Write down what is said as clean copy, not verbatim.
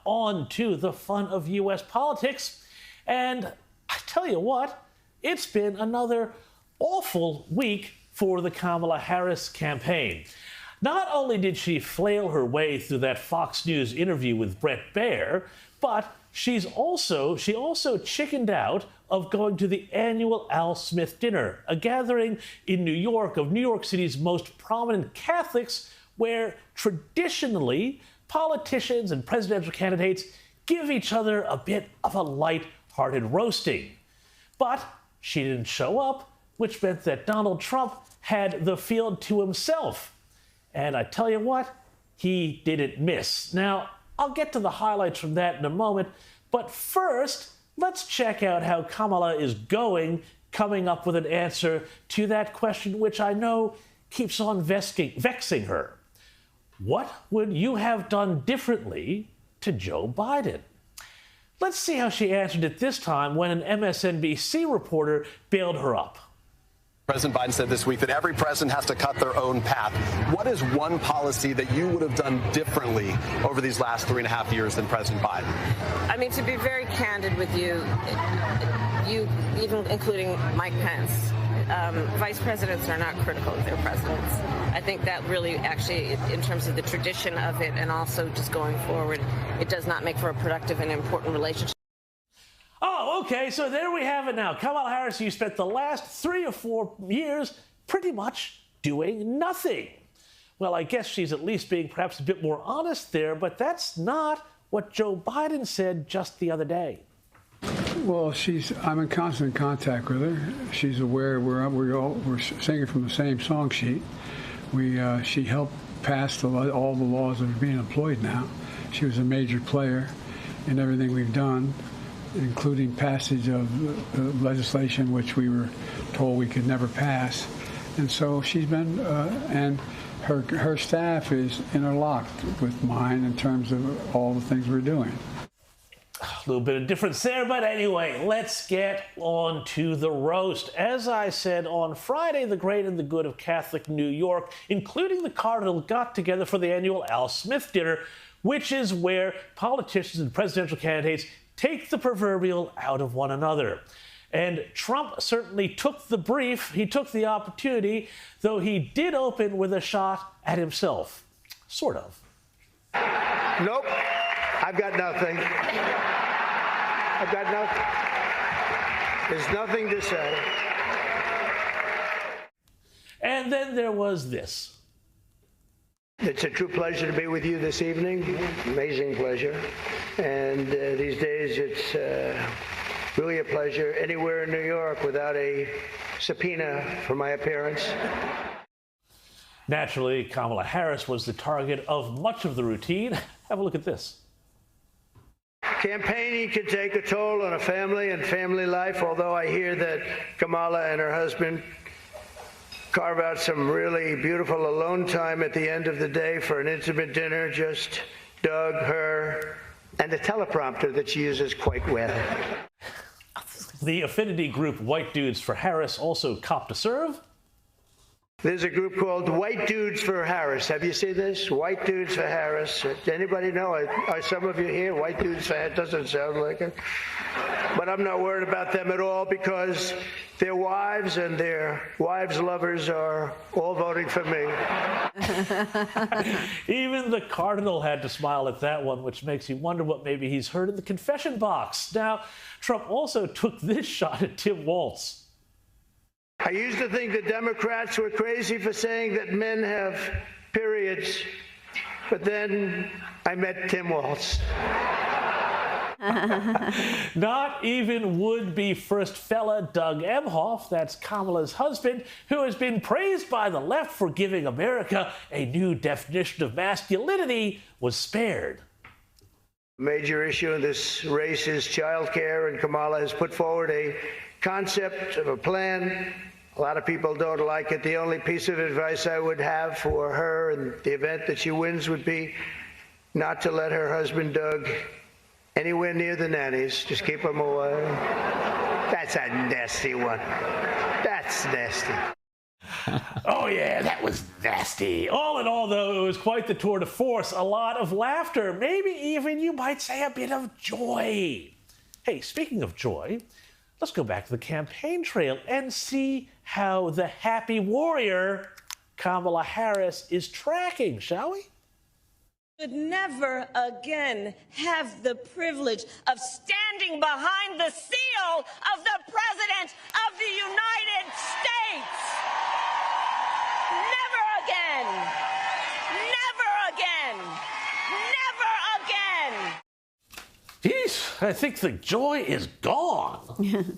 on to the fun of U.S. politics. And I tell you what, it's been another awful week for the Kamala Harris campaign. Not only did she flail her way through that Fox News interview with Bret Baier, but she also chickened out of going to the annual Al Smith dinner, a gathering in New York of New York City's most prominent Catholics, where traditionally politicians and presidential candidates give each other a bit of a light-hearted roasting. But she didn't show up, which meant that Donald Trump had the field to himself. And I tell you what, he didn't miss. Now, I'll get to the highlights from that in a moment, but first, let's check out how Kamala is coming up with an answer to that question which I know keeps on vexing her. What would you have done differently to Joe Biden? Let's see how she answered it this time when an MSNBC reporter bailed her up. President Biden said this week that every president has to cut their own path. What is one policy that you would have done differently over these last 3.5 years than President Biden? I mean, to be very candid with you, even including Mike Pence, vice presidents are not critical of their presidents. I think that really actually, in terms of the tradition of it and also just going forward, it does not make for a productive and important relationship. Oh, okay, so there we have it now. Kamala Harris, you spent the last 3 or 4 years pretty much doing nothing. Well, I guess she's at least being perhaps a bit more honest there, but that's not what Joe Biden said just the other day. Well, I'm in constant contact with her. She's aware we're singing from the same song sheet. She helped pass all the laws that are being employed now. She was a major player in everything we've done, including passage of legislation which we were told we could never pass. And so she's been, and her staff is interlocked with mine in terms of all the things we're doing. A little bit of difference there, but anyway, let's get on to the roast. As I said on Friday, the great and the good of Catholic New York, including the Cardinal, got together for the annual Al Smith dinner, which is where politicians and presidential candidates take the proverbial out of one another. And Trump certainly took the brief, he took the opportunity, though he did open with a shot at himself. Sort of. Nope, I've got nothing. I've got nothing. There's nothing to say. And then there was this. It's a true pleasure to be with you this evening. Amazing pleasure. And these days, it's really a pleasure anywhere in New York without a subpoena for my appearance. Naturally, Kamala Harris was the target of much of the routine. Have a look at this. Campaigning can take a toll on a family and family life, although I hear that Kamala and her husband carve out some really beautiful alone time at the end of the day for an intimate dinner, just Doug, her, and the teleprompter that she uses quite well. The affinity group White Dudes for Harris also copped a serve. There's a group called White Dudes for Harris. Have you seen this? White Dudes for Harris. Anybody know? Are some of you here? White Dudes for Harris. Doesn't sound like it. But I'm not worried about them at all because their wives and their wives' lovers are all voting for me. Even the Cardinal had to smile at that one, which makes you wonder what maybe he's heard in the confession box. Now, Trump also took this shot at Tim Walz. I used to think the Democrats were crazy for saying that men have periods, but then I met Tim Walz. Not even would-be first fella Doug Emhoff, that's Kamala's husband, who has been praised by the left for giving America a new definition of masculinity, was spared. A major issue in this race is child care, and Kamala has put forward a concept of a plan. A lot of people don't like it. The only piece of advice I would have for her in the event that she wins would be not to let her husband, Doug, anywhere near the nannies. Just keep them away. That's a nasty one. That's nasty. Oh, yeah, that was nasty. All in all, though, it was quite the tour de force. A lot of laughter, maybe even, you might say, a bit of joy. Hey, speaking of joy, let's go back to the campaign trail and see how the happy warrior, Kamala Harris, is tracking, shall we? Would never again have the privilege of standing behind the seal of the President of the United States. Never again. Never again. Never again. Jeez, I think the joy is gone.